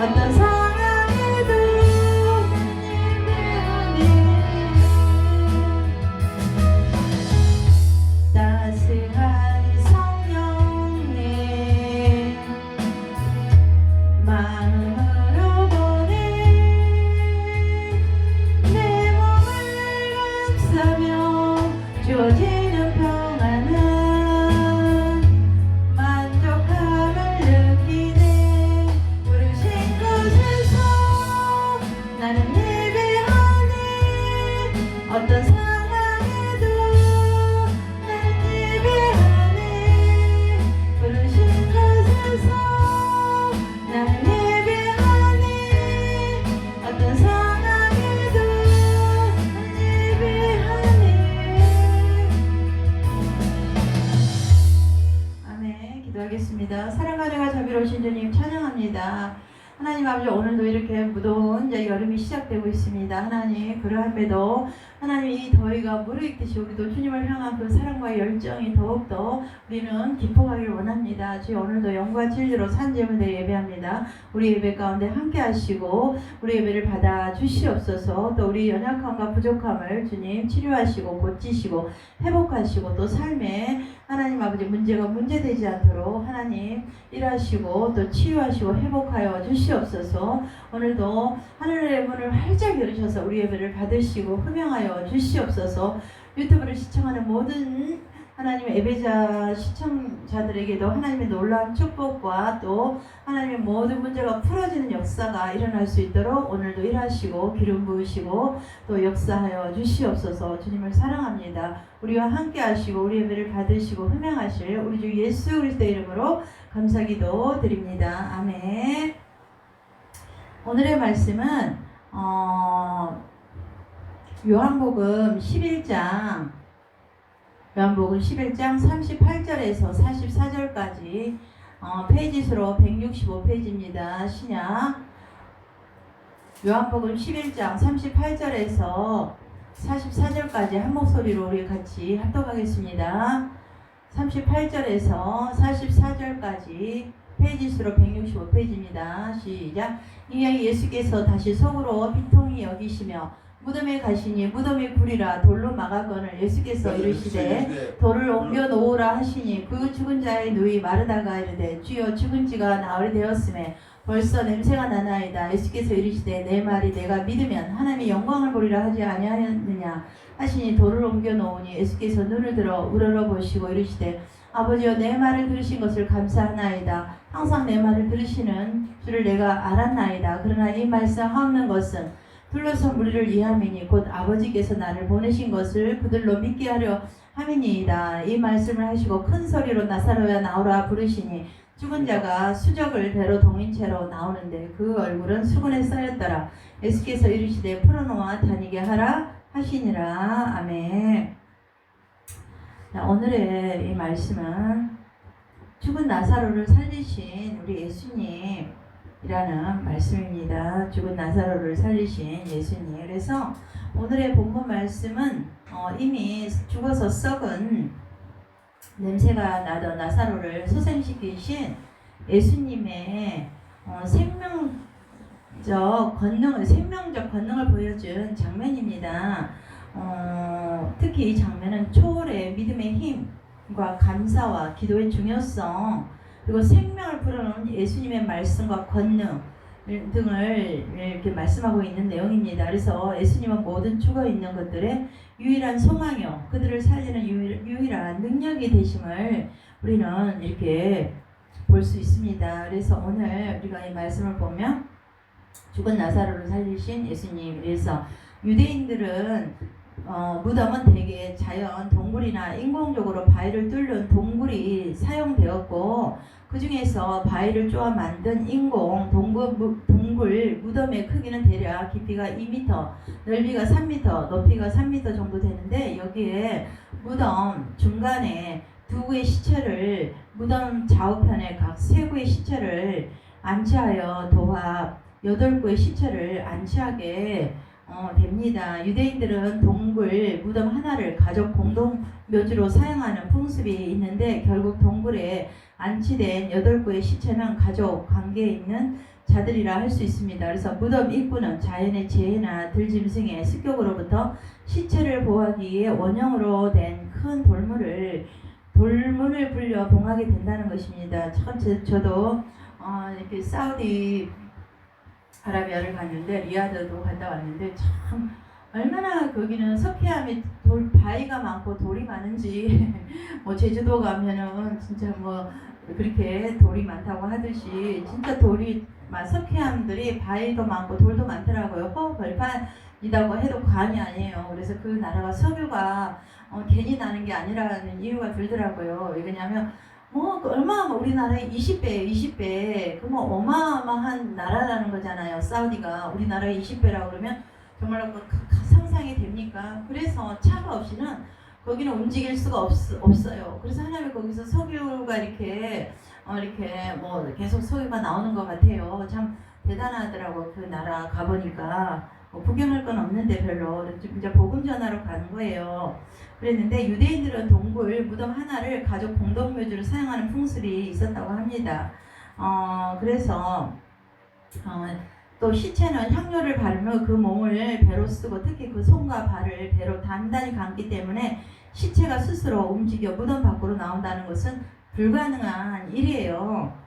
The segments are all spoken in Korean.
어떤 상황에도 따스한 성령님 마음으로 보내 내 몸을 감싸며 주어지는 평안은 만족함을 느끼네. 부르신 곳에서 나는 예배하네. 어떤 상황에도 나는 예배하네. 부르신 곳에서 나는 예배하네. 어떤 상황에도 나는 예배하네. 아멘. 기도하겠습니다. 사랑하리가 자비로우신 주님 찬양합니다. 하나님 아버지, 오늘도 이렇게 무더운 이제 여름이 시작되고 있습니다. 하나님, 그러함에도 하나님 이 더위가 무르익듯이 우리도 주님을 향한 그 사랑과 열정이 더욱더 우리는 깊어가길 원합니다. 주여, 오늘도 영과 진리로 산재물 내 예배합니다. 우리 예배 가운데 함께 하시고 우리 예배를 받아 주시옵소서. 또 우리 연약함과 부족함을 주님 치료하시고 고치시고 회복하시고 또 삶에 하나님 아버지 문제가 문제되지 않도록 하나님 일하시고 또 치유하시고 회복하여 주시옵소서. 오늘도 하늘의 문을 활짝 열으셔서 우리 예배를 받으시고 흠양하여 주시옵소서. 유튜브를 시청하는 모든 하나님의 예배자 시청자들에게도 하나님의 놀라운 축복과 또 하나님의 모든 문제가 풀어지는 역사가 일어날 수 있도록 오늘도 일하시고 기름 부으시고 또 역사하여 주시옵소서. 주님을 사랑합니다. 우리와 함께 하시고 우리 예배를 받으시고 흠양하실 우리 주 예수 그리스도의 이름으로 감사기도 드립니다. 아멘. 오늘의 말씀은 요한복음 11장 38절에서 44절까지 페이지 수로 165페이지입니다. 신약 요한복음 11장 38절에서 44절까지 한 목소리로 우리 같이 합독하겠습니다. 38절에서 44절까지 페이지 수로 165페이지입니다. 시작. 이에 예수께서 다시 속으로 비통히 여기시며 무덤에 가시니 무덤이 굴이라 돌로 막았거늘 예수께서 이르시되 돌을 옮겨 놓으라 하시니 그 죽은 자의 누이 마르다가 이르되 주여 죽은 지가 나흘이 되었음에 벌써 냄새가 나나이다. 예수께서 이르시되 내 말이 내가 믿으면 하나님의 영광을 보리라 하지 아니하였느냐 하시니 돌을 옮겨 놓으니 예수께서 눈을 들어 우러러보시고 이르시되 아버지여 내 말을 들으신 것을 감사하나이다. 항상 내 말을 들으시는 줄을 내가 알았나이다. 그러나 이 말씀 하옵는 것은 둘러서 무리를 이함이니 곧 아버지께서 나를 보내신 것을 그들로 믿게 하려 함이니이다. 이 말씀을 하시고 큰 소리로 나사로야 나오라 부르시니 죽은 자가 수적을 배로 동인 채로 나오는데 그 얼굴은 수건에 쌓였더라. 예수께서 이르시되 풀어놓아 다니게 하라 하시니라. 아멘. 오늘의 이 말씀은 죽은 나사로를 살리신 우리 예수님이라는 말씀입니다. 죽은 나사로를 살리신 예수님. 그래서 오늘의 본문 말씀은 이미 죽어서 썩은 냄새가 나던 나사로를 소생시키신 예수님의 생명적 권능을 보여준 장면입니다. 특히 이 장면은 초월의 믿음의 힘과 감사와 기도의 중요성 그리고 생명을 불어넣은 예수님의 말씀과 권능 등을 이렇게 말씀하고 있는 내용입니다. 그래서 예수님은 모든 죽어있는 것들의 유일한 소망이요 그들을 살리는 유일한 능력이 되심을 우리는 이렇게 볼 수 있습니다. 그래서 오늘 우리가 이 말씀을 보면 죽은 나사로를 살리신 예수님. 그래서 유대인들은 무덤은 대개 자연 동굴이나 인공적으로 바위를 뚫는 동굴이 사용되었고 그 중에서 바위를 쪼아 만든 인공 동굴 무덤의 크기는 대략 깊이가 2m, 넓이가 3m, 높이가 3m 정도 되는데 여기에 무덤 중간에 두 구의 시체를 무덤 좌우편에 각 세 구의 시체를 안치하여 도합 8구의 시체를 안치하게 됩니다. 유대인들은 동굴 무덤 하나를 가족 공동 묘지로 사용하는 풍습이 있는데 결국 동굴에 안치된 8구의 시체는 가족 관계에 있는 자들이라 할 수 있습니다. 그래서 무덤 입구는 자연의 재해나 들짐승의 습격으로부터 시체를 보호하기 위해 원형으로 된 큰 돌문을 불려 봉하게 된다는 것입니다. 참 저도 이렇게 사우디 아라비아를 갔는데 리야드도 갔다 왔는데 참 얼마나 거기는 석회암이 바위가 많고 돌이 많은지 뭐 제주도 가면은 진짜 뭐 그렇게 돌이 많다고 하듯이 진짜 석회암들이 바위도 많고 돌도 많더라고요. 허벌판이라고 해도 과언이 아니에요. 그래서 그 나라가 석유가 괜히 나는 게 아니라는 이유가 들더라고요. 왜냐하면 얼마나 우리나라의 20배, 그 어마어마한 나라라는 거잖아요. 사우디가 우리나라의 20배라고 그러면 정말로 상상이 됩니까? 그래서 차가 없이는 거기는 움직일 수가 없어요. 그래서 하나님 거기서 석유가 이렇게 계속 석유가 나오는 것 같아요. 참 대단하더라고. 그 나라 가보니까 구경할 건 없는데 별로 진짜 복음 전하러 가는 거예요. 그랬는데 유대인들은 동굴 무덤 하나를 가족 공동묘지로 사용하는 풍습이 있었다고 합니다. 그래서 또 시체는 향료를 바르며 그 몸을 배로 쓰고 특히 그 손과 발을 배로 단단히 감기 때문에 시체가 스스로 움직여 무덤 밖으로 나온다는 것은 불가능한 일이에요.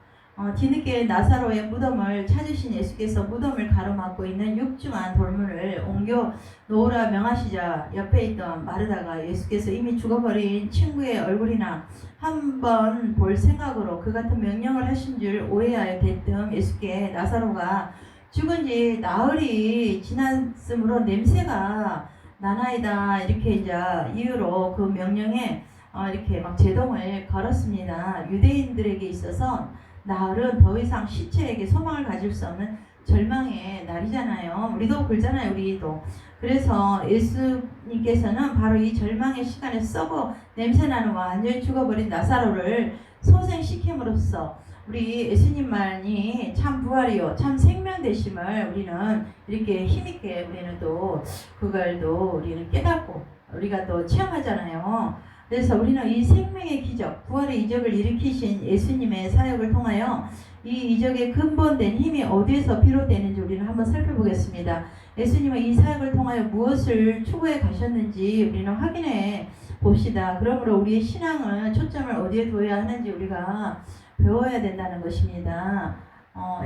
뒤늦게 나사로의 무덤을 찾으신 예수께서 무덤을 가로막고 있는 육중한 돌문을 옮겨 놓으라 명하시자 옆에 있던 마르다가 예수께서 이미 죽어버린 친구의 얼굴이나 한번 볼 생각으로 그 같은 명령을 하신 줄 오해하여 대뜸 예수께 나사로가 죽은 지 나흘이 지났으므로 냄새가 나나이다 이렇게 이제 이유로 그 명령에 이렇게 막 제동을 걸었습니다. 유대인들에게 있어서 나흘은 더 이상 시체에게 소망을 가질 수 없는 절망의 날이잖아요. 우리도 그러잖아요. 우리도. 그래서 예수님께서는 바로 이 절망의 시간에 썩어 냄새나는 완전히 죽어버린 나사로를 소생시킴으로써 우리 예수님만이 참 부활이요 참 생명 되심을 우리는 이렇게 힘있게 우리는 또 그걸도 우리는 깨닫고 우리가 또 체험하잖아요. 그래서 우리는 이 생명의 기적, 부활의 이적을 일으키신 예수님의 사역을 통하여 이 이적의 근본된 힘이 어디에서 비롯되는지 우리는 한번 살펴보겠습니다. 예수님은 이 사역을 통하여 무엇을 추구해 가셨는지 우리는 확인해 봅시다. 그러므로 우리의 신앙은 초점을 어디에 둬야 하는지 우리가 배워야 된다는 것입니다.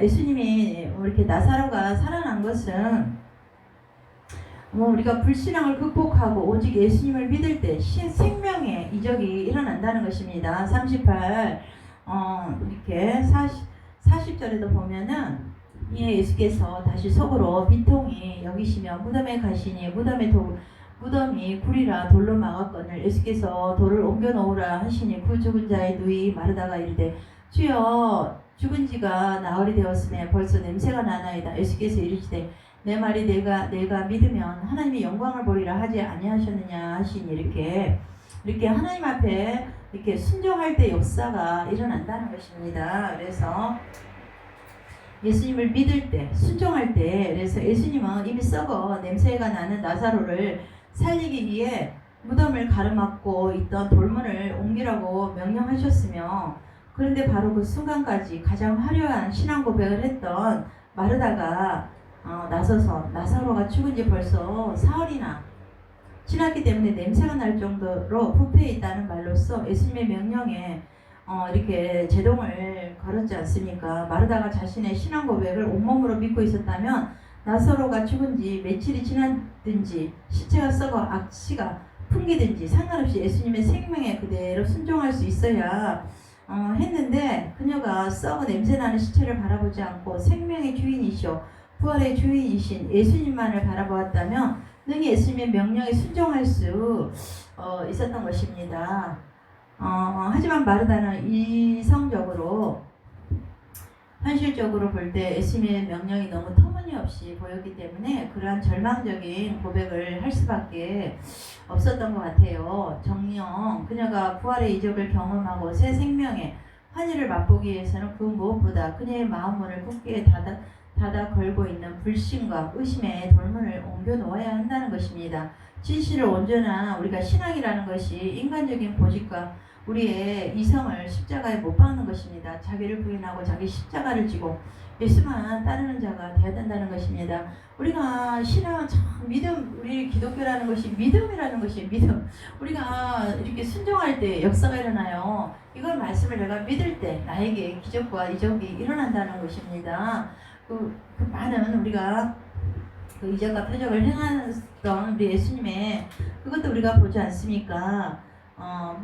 예수님이 이렇게 나사로가 살아난 것은 우리가 불신앙을 극복하고 오직 예수님을 믿을 때 생명의 이적이 일어난다는 것입니다. 38 이렇게 40절에도 보면은 예수께서 다시 속으로 비통히 여기시며 무덤에 가시니 무덤이 굴이라 돌로 막았거늘 예수께서 돌을 옮겨 놓으라 하시니 그 죽은 자의 누이 마르다가 이르되 주여 죽은 지가 나흘이 되었으며 벌써 냄새가 나나이다. 예수께서 이르시되 내 말이 내가 믿으면 하나님의 영광을 보리라 하지 아니하셨느냐 하시니 이렇게 하나님 앞에 이렇게 순종할 때 역사가 일어난다는 것입니다. 그래서 예수님을 믿을 때 순종할 때 그래서 예수님은 이미 썩어 냄새가 나는 나사로를 살리기 위해 무덤을 가로막고 있던 돌문을 옮기라고 명령하셨으며 그런데 바로 그 순간까지 가장 화려한 신앙 고백을 했던 마르다가 나서서 나사로가 죽은 지 벌써 사흘이나 지났기 때문에 냄새가 날 정도로 부패해 있다는 말로써 예수님의 명령에 이렇게 제동을 걸었지 않습니까? 마르다가 자신의 신앙 고백을 온몸으로 믿고 있었다면 나사로가 죽은 지 며칠이 지났든지 시체가 썩어 악취가 풍기든지 상관없이 예수님의 생명에 그대로 순종할 수 있어야 했는데 그녀가 썩어 냄새나는 시체를 바라보지 않고 생명의 주인이시오 부활의 주인이신 예수님만을 바라보았다면 능히 예수님의 명령에 순종할 수 있었던 것입니다. 하지만 마르다는 이성적으로 현실적으로 볼 때 예수님의 명령이 너무 터무니없이 보였기 때문에 그러한 절망적인 고백을 할 수밖에 없었던 것 같아요. 정녕 그녀가 부활의 이적을 경험하고 새 생명의 환희를 맛보기 위해서는 그 무엇보다 그녀의 마음문을 굳게 닫아 걸고 있는 불신과 의심의 돌문을 옮겨 놓아야 한다는 것입니다. 진실을 온전한 우리가 신앙이라는 것이 인간적인 보직과 우리의 이성을 십자가에 못 박는 것입니다. 자기를 부인하고 자기 십자가를 지고 예수만 따르는 자가 되어야 된다는 것입니다. 우리가 신앙 참 믿음, 우리 기독교라는 것이 믿음이라는 것이 믿음. 우리가 이렇게 순종할 때 역사가 일어나요. 이걸 말씀을 내가 믿을 때 나에게 기적과 이적이 일어난다는 것입니다. 그 많은 우리가 그 이적과 표적을 행하던 우리 예수님의 그것도 우리가 보지 않습니까?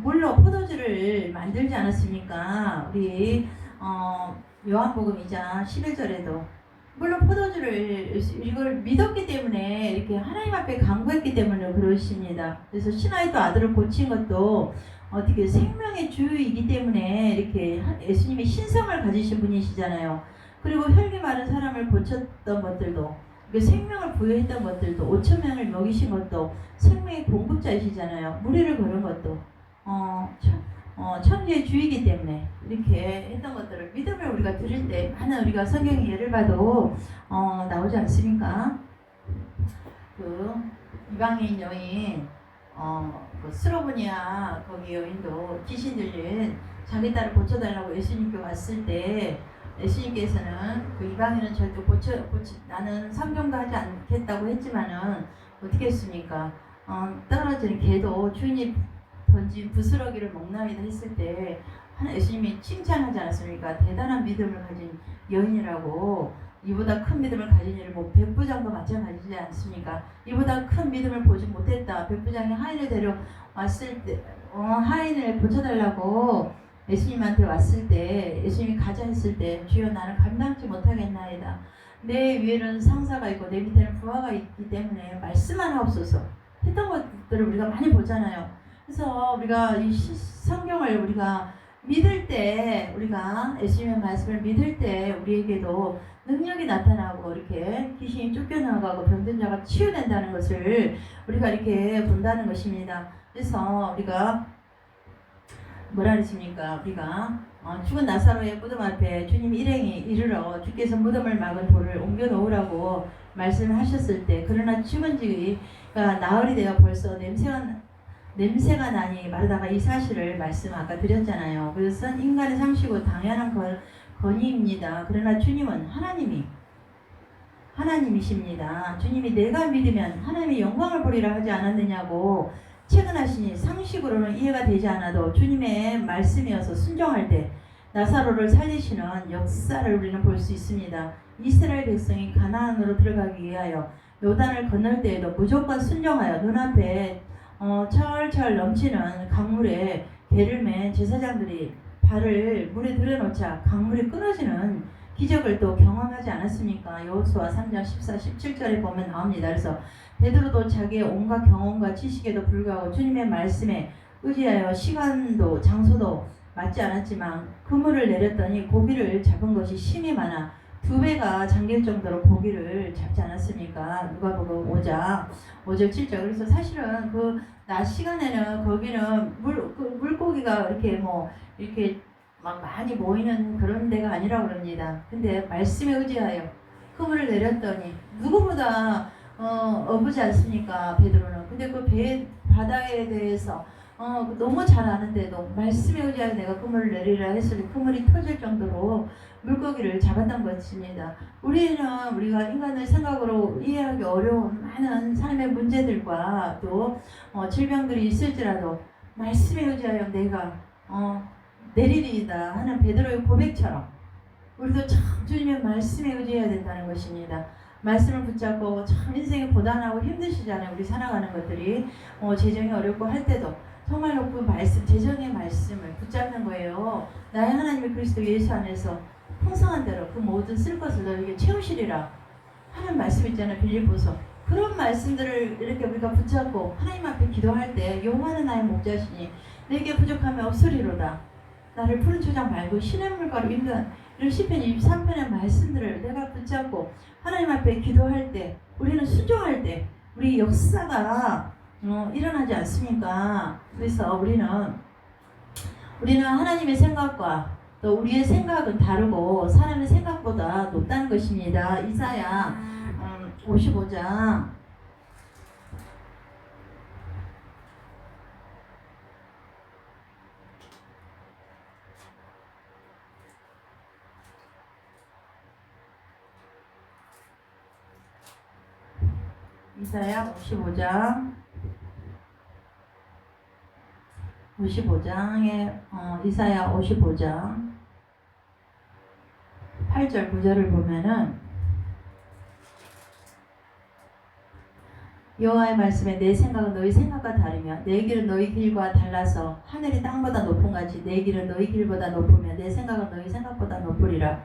물로 포도주를 만들지 않았습니까? 우리 요한복음이자 11절에도 물론 포도주를 이걸 믿었기 때문에 이렇게 하나님 앞에 간구했기 때문에 그러십니다. 그래서 신하의 또 아들을 고친 것도 어떻게 생명의 주이기 때문에 이렇게 예수님이 신성을 가지신 분이시잖아요. 그리고 혈기 마른 사람을 고쳤던 것들도 생명을 부여했던 것들도 5천 명을 먹이신 것도 생명의 공급자이시잖아요. 무리를 걸은 것도 천지의 주이기 때문에 이렇게 했던 것들을 믿음을 우리가 들을 때 많은 우리가 성경의 예를 봐도 나오지 않습니까? 그 이방인 여인 그 스로보니아 거기 여인도 귀신 들린 자기 딸을 고쳐달라고 예수님께 왔을 때 예수님께서는 그 이방인은 절대 나는 상종도 하지 않겠다고 했지만은 어떻게 했습니까? 떨어지는 개도 주인이 던진 부스러기를 먹나이다 했을 때 예수님이 칭찬하지 않았습니까? 대단한 믿음을 가진 여인이라고. 이보다 큰 믿음을 가진 이를 뭐 백부장도 마찬가지지 않습니까? 이보다 큰 믿음을 보지 못했다. 백부장이 하인을 데려왔을 때 하인을 고쳐달라고 예수님한테 왔을 때 예수님이 가자 했을 때 주여 나는 감당치 못하겠나이다. 내 위에는 상사가 있고 내 밑에는 부하가 있기 때문에 말씀만 하옵소서 했던 것들을 우리가 많이 보잖아요. 그래서 우리가 이 성경을 우리가 믿을 때 우리가 예수님의 말씀을 믿을 때 우리에게도 능력이 나타나고 이렇게 귀신이 쫓겨나가고 병든 자가 치유된다는 것을 우리가 이렇게 본다는 것입니다. 그래서 우리가 뭐라 그랬습니까? 우리가 죽은 나사로의 무덤 앞에 주님 일행이 이르러 주께서 무덤을 막은 돌을 옮겨 놓으라고 말씀을 하셨을 때 그러나 죽은 지가 나흘이 되어 벌써 냄새가 나니 마르다가 이 사실을 말씀 아까 드렸잖아요. 그것은 인간의 상식고 당연한 권위입니다. 그러나 주님은 하나님이십니다. 주님이 내가 믿으면 하나님의 영광을 보리라 하지 않았느냐고 체근하시니 상식으로는 이해가 되지 않아도 주님의 말씀이어서 순종할 때 나사로를 살리시는 역사를 우리는 볼 수 있습니다. 이스라엘 백성이 가나안으로 들어가기 위하여 요단을 건널 때에도 무조건 순종하여 눈앞에 철철 넘치는 강물에 배를 맨 제사장들이 발을 물에 들여놓자 강물이 끊어지는 기적을 또 경험하지 않았습니까? 여호수아 3장 14, 17절에 보면 나옵니다. 그래서 베드로도 자기의 온갖 경험과 지식에도 불구하고 주님의 말씀에 의지하여 시간도 장소도 맞지 않았지만 그물을 내렸더니 고기를 잡은 것이 심히 많아 2배가 잠길 정도로 고기를 잡지 않았습니까? 누가복음 5장 5절 7절. 그래서 사실은 그 낮 시간에는 거기는 물고기가 이렇게 막 많이 모이는 그런 데가 아니라고 그럽니다. 근데 말씀에 의지하여 그물을 내렸더니 누구보다 어부지 않습니까? 베드로는. 근데 그 바다에 대해서 너무 잘 아는데도 말씀에 의지하여 내가 그물을 내리라 했을 때 그물이 터질 정도로 물고기를 잡았던 것입니다. 우리가 인간의 생각으로 이해하기 어려운 많은 삶의 문제들과 또 질병들이 있을지라도 말씀에 의지하여 내가 내리리이다 하는 베드로의 고백처럼 우리도 참 주님의 말씀에 의지해야 된다는 것입니다. 말씀을 붙잡고 참 인생이 고단하고 힘드시잖아요. 우리 살아가는 것들이 재정이 어렵고 할 때도 정말로 그 말씀, 재정의 말씀을 붙잡는 거예요. 나의 하나님의 그리스도 예수 안에서 풍성한 대로 그 모든 쓸 것을 너에게 채우시리라 하는 말씀 있잖아요. 빌립보서. 그런 말씀들을 이렇게 우리가 붙잡고 하나님 앞에 기도할 때 여호와는 나의 목자시니 내게 부족함이 없으리로다. 나를 푸른 초장 말고 시냇물가로 인도한 이런 시편 23편의 말씀들을 내가 붙잡고 하나님 앞에 기도할 때 우리는 순종할 때 우리 역사가 일어나지 않습니까? 그래서 우리는 하나님의 생각과 또 우리의 생각은 다르고 사람의 생각보다 높다는 것입니다. 이사야 55장 이사야 55장에 이사야 55장 8절 9절을 보면은 여호와의 말씀에 내 생각은 너희 생각과 다르며 내 길은 너희 길과 달라서 하늘이 땅보다 높은 같이 내 길은 너희 길보다 높으며 내 생각은 너희 생각보다 높으리라.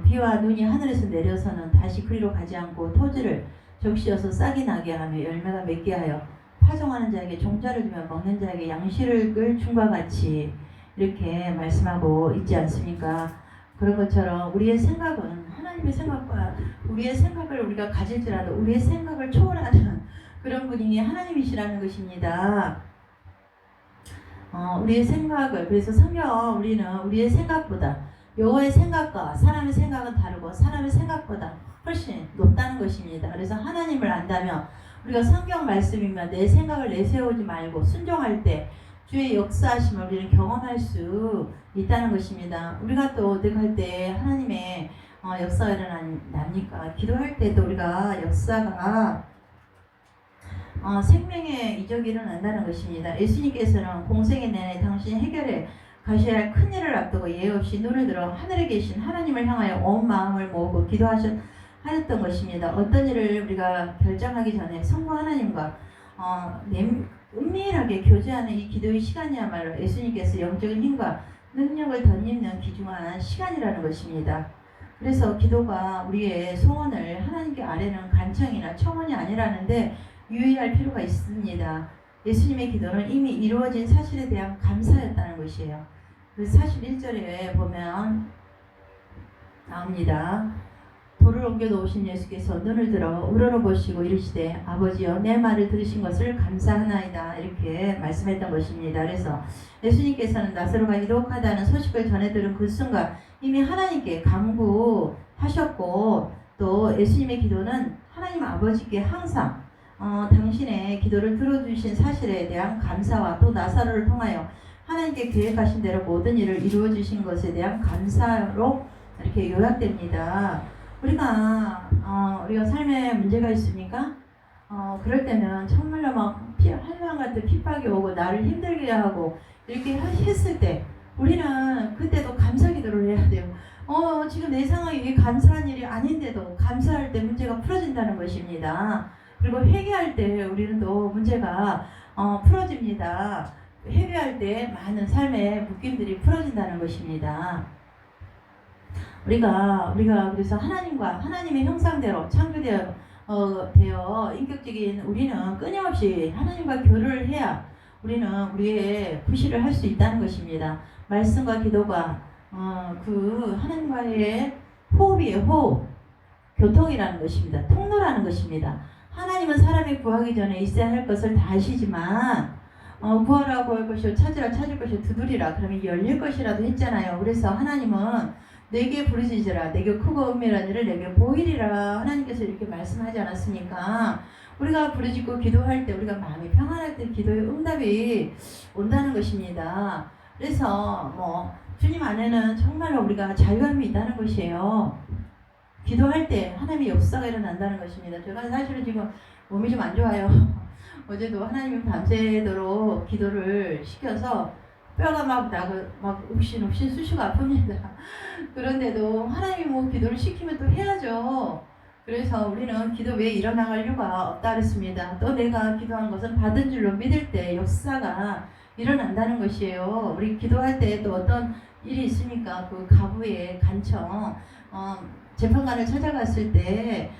비와 눈이 하늘에서 내려서는 다시 그리로 가지 않고 토지를 적시어서 싹이 나게 하며 열매가 맺게 하여 파종하는 자에게 종자를 주며 먹는 자에게 양식을 줌과 같이 이렇게 말씀하고 있지 않습니까? 그런 것처럼 우리의 생각은 하나님의 생각과 우리의 생각을 우리가 가질지라도 우리의 생각을 초월하는 그런 분이 하나님이시라는 것입니다. 우리의 생각을 그래서 성경 우리는 우리의 생각보다 여호와의 생각과 사람의 생각은 다르고 사람의 생각보다 훨씬 높다는 것입니다. 그래서 하나님을 안다면 우리가 성경 말씀이면 내 생각을 내세우지 말고 순종할 때 주의 역사하심을 우리는 경험할 수 있다는 것입니다. 우리가 또 어떻게 할 때 하나님의 역사가 일어납니까? 기도할 때도 우리가 역사가 생명의 이적이 일어난다는 것입니다. 예수님께서는 공생의 내내 당신이 해결해 가셔야 할 큰 일을 앞두고 예의 없이 눈을 들어 하늘에 계신 하나님을 향하여 온 마음을 모으고 기도하셨던 것입니다. 어떤 일을 우리가 결정하기 전에 성부 하나님과 은밀하게 교제하는 이 기도의 시간이야말로 예수님께서 영적인 힘과 능력을 덧입는 귀중한 시간이라는 것입니다. 그래서 기도가 우리의 소원을 하나님께 아뢰는 간청이나 청원이 아니라는데 유의할 필요가 있습니다. 예수님의 기도는 이미 이루어진 사실에 대한 감사였다는 것이에요. 그 41절에 보면 나옵니다. 돌을 옮겨 놓으신 예수께서 눈을 들어 우러러보시고 이르시되 아버지여 내 말을 들으신 것을 감사하나이다 이렇게 말씀했던 것입니다. 그래서 예수님께서는 나사로가 이독하다는 소식을 전해 들은 그 순간 이미 하나님께 간구하셨고 또 예수님의 기도는 하나님 아버지께 항상 당신의 기도를 들어주신 사실에 대한 감사와 또 나사로를 통하여 하나님께 계획하신 대로 모든 일을 이루어 주신 것에 대한 감사로 이렇게 요약됩니다. 우리가 삶에 문제가 있으니까 그럴 때는 정말로 막 한량 같은 핍박이 오고 나를 힘들게 하고 이렇게 했을 때 우리는 그때도 감사 기도를 해야 돼요. 지금 내 상황이 이게 감사한 일이 아닌데도 감사할 때 문제가 풀어진다는 것입니다. 그리고 회개할 때 우리는 또 문제가 풀어집니다. 회개할 때 많은 삶의 묶임들이 풀어진다는 것입니다. 우리가 그래서 하나님과 하나님의 형상대로 창조되어 인격적인 우리는 끊임없이 하나님과 교류를 해야 우리는 우리의 구실을 할 수 있다는 것입니다. 말씀과 기도가 그 하나님과의 호흡이에요. 호흡, 교통이라는 것입니다. 통로라는 것입니다. 하나님은 사람이 구하기 전에 있어야 할 것을 다 아시지만 구하라 구할 것이요 찾으라 찾을 것이요 두드리라 그러면 열릴 것이라도 했잖아요. 그래서 하나님은 내게 부르짖으라 내게 크고 은밀한 일을 내게 보이리라 하나님께서 이렇게 말씀하지 않았습니까? 우리가 부르짖고 기도할 때 우리가 마음이 평안할 때 기도의 응답이 온다는 것입니다. 그래서 주님 안에는 정말로 우리가 자유함이 있다는 것이에요. 기도할 때 하나님의 역사가 일어난다는 것입니다. 제가 사실은 지금 몸이 좀 안 좋아요. 어제도 하나님은 밤새도록 기도를 시켜서 뼈가 막 욱신 쑤시고 아픕니다. 그런데도 하나님이 기도를 시키면 또 해야죠. 그래서 우리는 기도 외에 일어나갈 이유가 없다 그랬습니다. 또 내가 기도한 것은 받은 줄로 믿을 때 역사가 일어난다는 것이에요. 우리 기도할 때 또 어떤 일이 있으니까 그 가부의 간청 재판관을 찾아갔을 때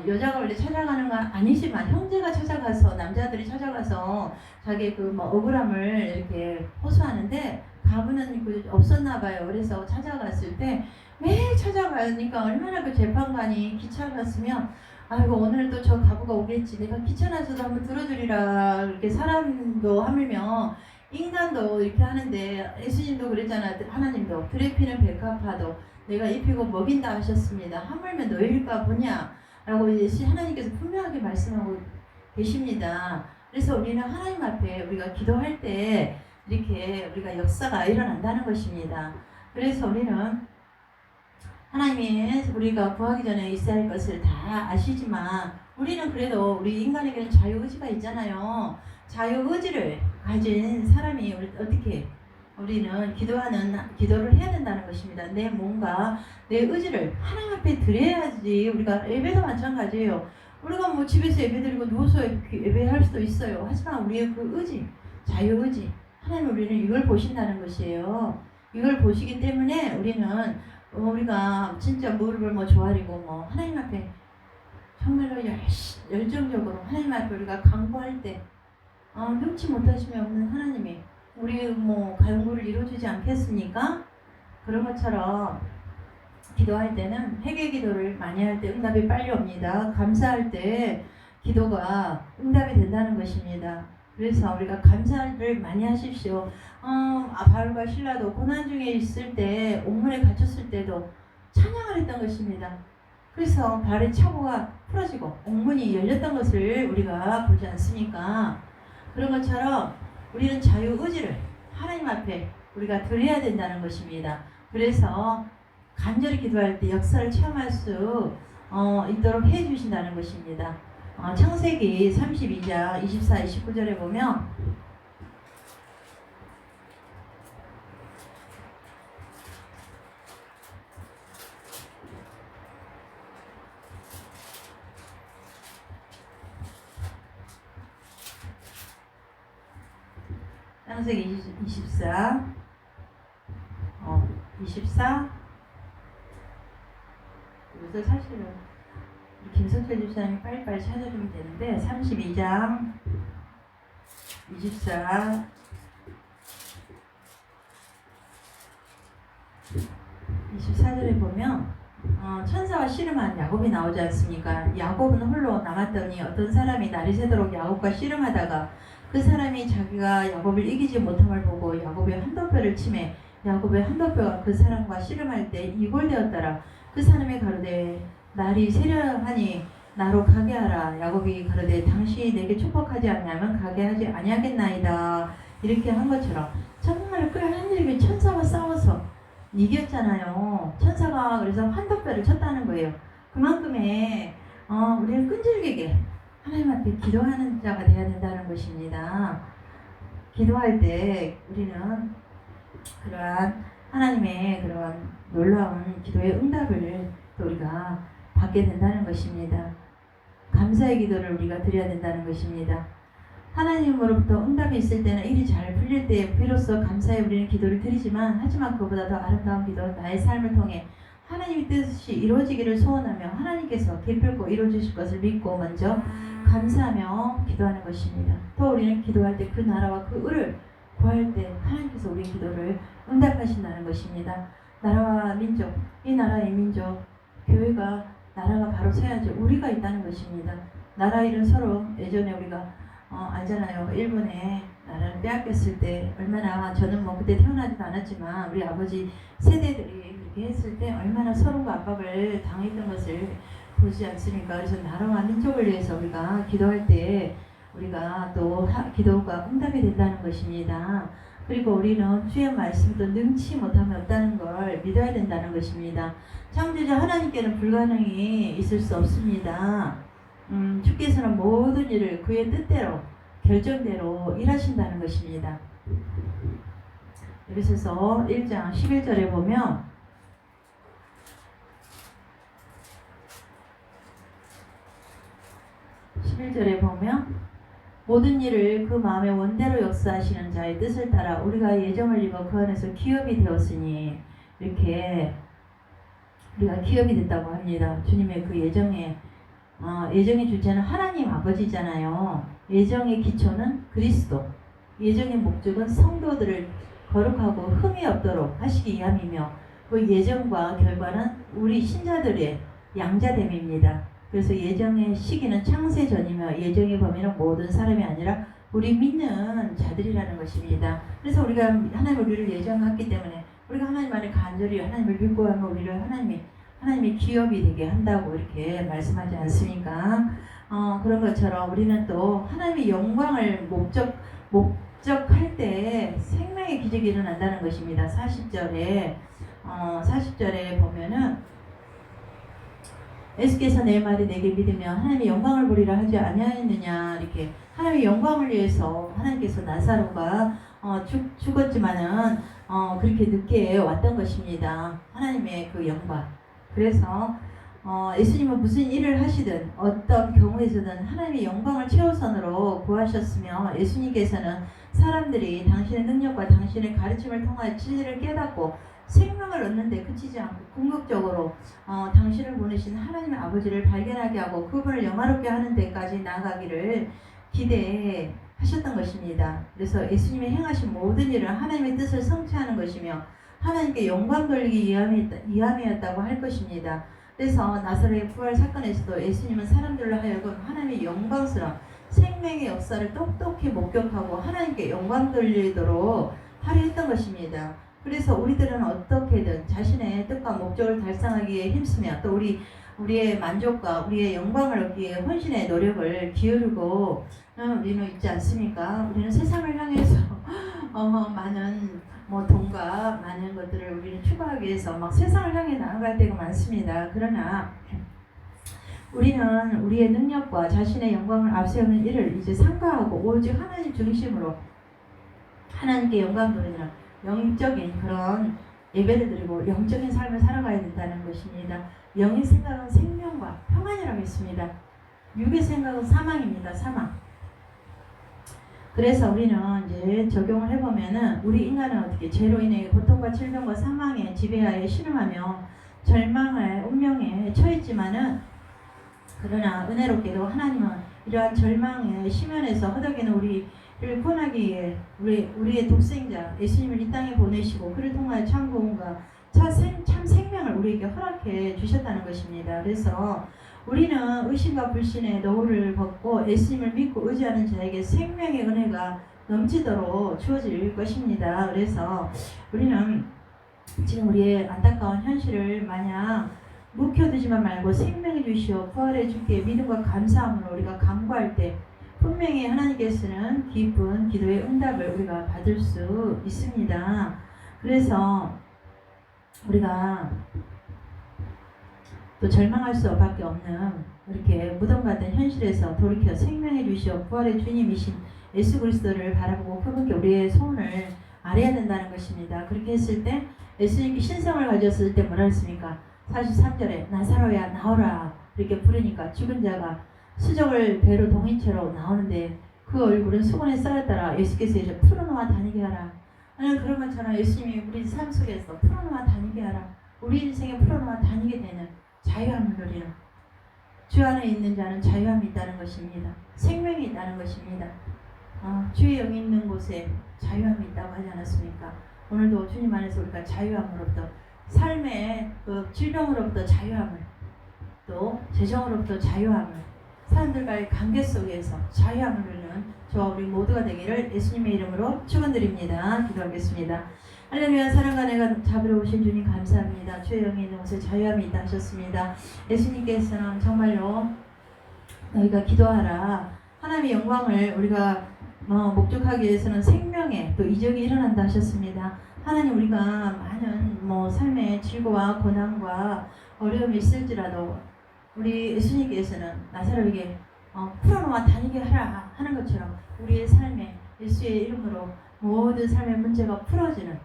여자가 원래 찾아가는 건 아니지만 형제가 찾아가서 남자들이 찾아가서 자기 억울함을 이렇게 호소하는데 가부는 없었나 봐요. 그래서 찾아갔을 때 매일 찾아가니까 얼마나 그 재판관이 귀찮았으면 아이고 오늘 또 저 가부가 오겠지 내가 귀찮아서도 한번 들어주리라 이렇게 사람도 하물며 인간도 이렇게 하는데 예수님도 그랬잖아. 하나님도 드레피는 백합화도 내가 입히고 먹인다 하셨습니다. 하물며 너희일까 보냐 라고 하나님께서 분명하게 말씀하고 계십니다. 그래서 우리는 하나님 앞에 우리가 기도할 때 이렇게 우리가 역사가 일어난다는 것입니다. 그래서 우리는 하나님이 우리가 구하기 전에 있어야 할 것을 다 아시지만 우리는 그래도 우리 인간에게는 자유의지가 있잖아요. 자유의지를 가진 사람이 어떻게 우리는 기도를 해야 된다는 것입니다. 내 몸과 내 의지를 하나님 앞에 드려야지. 우리가 예배도 마찬가지예요. 우리가 뭐 집에서 예배드리고 누워서 예배할 수도 있어요. 하지만 우리의 그 의지, 자유의지, 하나님 우리는 이걸 보신다는 것이에요. 이걸 보시기 때문에 우리는 우리가 진짜 무릎을 뭐 조아리고 뭐 하나님 앞에 정말로 열정적으로 하나님 앞에 우리가 간구할 때 능치 못하시면 없는 하나님이 우리 뭐 간구를 이루어주지 않겠습니까? 그런 것처럼 기도할 때는 회개 기도를 많이 할 때 응답이 빨리 옵니다. 감사할 때 기도가 응답이 된다는 것입니다. 그래서 우리가 감사를 많이 하십시오. 바울과 실라도 고난 중에 있을 때 옥문에 갇혔을 때도 찬양을 했던 것입니다. 그래서 발의 차고가 풀어지고 옥문이 열렸던 것을 우리가 보지 않습니까? 그런 것처럼 우리는 자유의지를 하나님 앞에 우리가 드려야 된다는 것입니다. 그래서 간절히 기도할 때 역사를 체험할 수 있도록 해주신다는 것입니다. 창세기 32장 24, 29절에 보면 창세기 24 이것을 사실은 김석철 집사님이 빨리빨리 찾아주면 되는데 32장 24절에 보면 천사와 씨름한 야곱이 나오지 않습니까? 야곱은 홀로 남았더니 어떤 사람이 날이 새도록 야곱과 씨름하다가 그 사람이 자기가 야곱을 이기지 못함을 보고 야곱의 한도뼈를 치매 야곱의 한도뼈가 그 사람과 씨름할 때 이골되었더라. 그 사람이 가로되 날이 새려하니 나로 가게 하라. 야곱이 가로되 당신이 내게 축복하지 아니하면 가게 하지 아니하겠나이다. 이렇게 한 것처럼 정말 그 하늘에게 천사와 싸워서 이겼잖아요. 천사가 그래서 한도뼈를 쳤다는 거예요. 그만큼의 우리는 끈질기게 하나님 앞에 기도하는 자가 되어야 된다는 것입니다. 기도할 때 우리는 그러한 하나님의 그런 놀라운 기도의 응답을 또 우리가 받게 된다는 것입니다. 감사의 기도를 우리가 드려야 된다는 것입니다. 하나님으로부터 응답이 있을 때는 일이 잘 풀릴 때 비로소 감사의 우리는 기도를 드리지만 하지만 그보다 더 아름다운 기도는 나의 삶을 통해 하나님의 뜻이 이루어지기를 소원하며 하나님께서 기쁘고 이루어주실 것을 믿고 먼저 감사하며 기도하는 것입니다. 또 우리는 기도할 때 그 나라와 그 의를 구할 때 하나님께서 우리의 기도를 응답하신다는 것입니다. 나라와 민족, 이 나라의 민족, 교회가 나라가 바로 서야지 우리가 있다는 것입니다. 나라 일은 서로 예전에 우리가 알잖아요. 일본에 나라를 빼앗겼을 때 얼마나 저는 뭐 그때 태어나지도 않았지만 우리 아버지 세대들이 그렇게 했을 때 얼마나 서로가 압박을 당했던 것을 보지 않습니까? 그래서 나라와 민족을 위해서 우리가 기도할 때 우리가 또 기도가 응답이 된다는 것입니다. 그리고 우리는 주의 말씀도 능치 못하면 없다는 걸 믿어야 된다는 것입니다. 창조자 하나님께는 불가능이 있을 수 없습니다. 주께서는 모든 일을 그의 뜻대로 결정대로 일하신다는 것입니다. 에베소서 1장 11절에 보면 모든 일을 그 마음의 원대로 역사하시는 자의 뜻을 따라 우리가 예정을 입어 그 안에서 기업이 되었으니 이렇게 우리가 기업이 됐다고 합니다. 주님의 그 예정의 주체는 하나님 아버지잖아요. 예정의 기초는 그리스도, 예정의 목적은 성도들을 거룩하고 흠이 없도록 하시기 위함이며 그 예정과 결과는 우리 신자들의 양자됨입니다. 그래서 예정의 시기는 창세 전이며 예정의 범위는 모든 사람이 아니라 우리 믿는 자들이라는 것입니다. 그래서 우리가 하나님 우리를 예정했기 때문에 우리가 하나님 안에 간절히 하나님을 믿고 하면 우리를 하나님의 기업이 되게 한다고 이렇게 말씀하지 않습니까? 그런 것처럼 우리는 또 하나님의 영광을 목적할 때 생명의 기적이 일어난다는 것입니다. 40절에 보면은 예수께서 내 말이 내게 믿으면 하나님의 영광을 보리라 하지 아니하였느냐. 이렇게 하나님의 영광을 위해서 하나님께서 나사로가 죽었지만은 그렇게 늦게 왔던 것입니다. 하나님의 그 영광. 그래서 예수님은 무슨 일을 하시든 어떤 경우에서든 하나님의 영광을 최우선으로 구하셨으며, 예수님께서는 사람들이 당신의 능력과 당신의 가르침을 통하여 진리를 깨닫고 생명을 얻는 데 그치지 않고 궁극적으로 당신을 보내신 하나님의 아버지를 발견하게 하고 그분을 영화롭게 하는 데까지 나아가기를 기대하셨던 것입니다. 그래서 예수님이 행하신 모든 일은 하나님의 뜻을 성취하는 것이며 하나님께 영광 돌리기 위함이었다고 할 것입니다. 그래서 나사로의 부활 사건에서도 예수님은 사람들로 하여금 하나님의 영광스러운 생명의 역사를 똑똑히 목격하고 하나님께 영광 돌리도록 하려 했던 것입니다. 그래서 우리들은 어떻게든 자신의 뜻과 목적을 달성하기에 힘쓰며 또 우리의 만족과 우리의 영광을 얻기 위해 헌신의 노력을 기울이고 우리는 있지 않습니까? 우리는 세상을 향해서 많은 돈과 많은 것들을 우리는 추구하기 위해서 막 세상을 향해 나아갈 때가 많습니다. 그러나 우리는 우리의 능력과 자신의 영광을 앞세우는 일을 이제 삼가하고 오직 하나님 중심으로 하나님께 영광 돌리는 영적인 그런 예배를 드리고 영적인 삶을 살아가야 된다는 것입니다. 영의 생각은 생명과 평안이라고 했습니다. 육의 생각은 사망입니다. 사망. 그래서 우리는 이제 적용을 해보면은 우리 인간은 어떻게 죄로 인해 고통과 질병과 사망의 지배하에 신음하며 절망할 운명에 처했지만은, 그러나 은혜롭게도 하나님은 이러한 절망의 심연에서 허덕이는 우리를 구원하기 위해 우리의 독생자 예수님을 이 땅에 보내시고 그를 통하여 참 구원과 참 생명을 우리에게 허락해 주셨다는 것입니다. 그래서 우리는 의심과 불신의 노후를 벗고 예수님을 믿고 의지하는 자에게 생명의 은혜가 넘치도록 주어질 것입니다. 그래서 우리는 지금 우리의 안타까운 현실을 마냥 묵혀두지만 말고 생명해 주시어 부활해 주기에 믿음과 감사함으로 우리가 간구할 때 분명히 하나님께서는 깊은 기도의 응답을 우리가 받을 수 있습니다. 그래서 우리가 또 절망할 수밖에 없는 이렇게 무덤 같은 현실에서 돌이켜 생명해 주시어 부활의 주님이신 예수 그리스도를 바라보고 그분께 우리의 소원을 아뢰야 된다는 것입니다. 그렇게 했을 때 예수님께 신성을 가졌을 때 뭐라 했습니까? 43절에 나사로야 나오라 이렇게 부르니까 죽은 자가 수적을 배로 동인채로 나오는데 그 얼굴은 수건에 쌓였더라. 예수께서 이제 풀어놓아 다니게 하라. 그런 것처럼 예수님이 우리 삶 속에서 풀어놓아 다니게 하라. 우리 인생에 풀어놓아 다니게 되는 자유함을 누리는, 주 안에 있는 자는 자유함이 있다는 것입니다. 생명이 있다는 것입니다. 주의 영이 있는 곳에 자유함이 있다고 하지 않았습니까? 오늘도 주님 안에서 우리가 자유함으로부터, 삶의 그 질병으로부터 자유함을, 또 재정으로부터 자유함을, 사람들과의 관계 속에서 자유함을 누리는 저와 우리 모두가 되기를 예수님의 이름으로 축원드립니다. 기도하겠습니다. 할렐루야. 사랑과 내가 잡으러 오신 주님 감사합니다. 주의 영이 있는 곳에 자유함이 있다 하셨습니다. 예수님께서는 정말로 너희가 기도하라. 하나님의 영광을 우리가 목적하기 위해서는 생명에 또 이적이 일어난다 하셨습니다. 하나님, 우리가 많은 삶의 질고와 고난과 어려움이 있을지라도 우리 예수님께서는 나사로에게 풀어놓아 다니게 하라 하는 것처럼 우리의 삶에 예수의 이름으로 모든 삶의 문제가 풀어지는,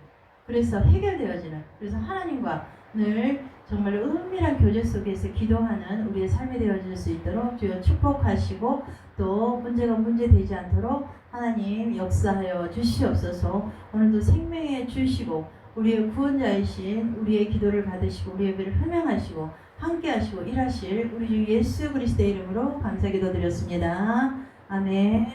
그래서 해결되어지는, 그래서 하나님과 늘 정말 은밀한 교제 속에서 기도하는 우리의 삶이 되어질 수 있도록 주여 축복하시고 또 문제가 문제되지 않도록 하나님 역사하여 주시옵소서. 오늘도 생명해 주시고 우리의 구원자이신 우리의 기도를 받으시고 우리의 예배를 흠양하시고 함께하시고 일하실 우리 주 예수 그리스도의 이름으로 감사 기도드렸습니다. 아멘.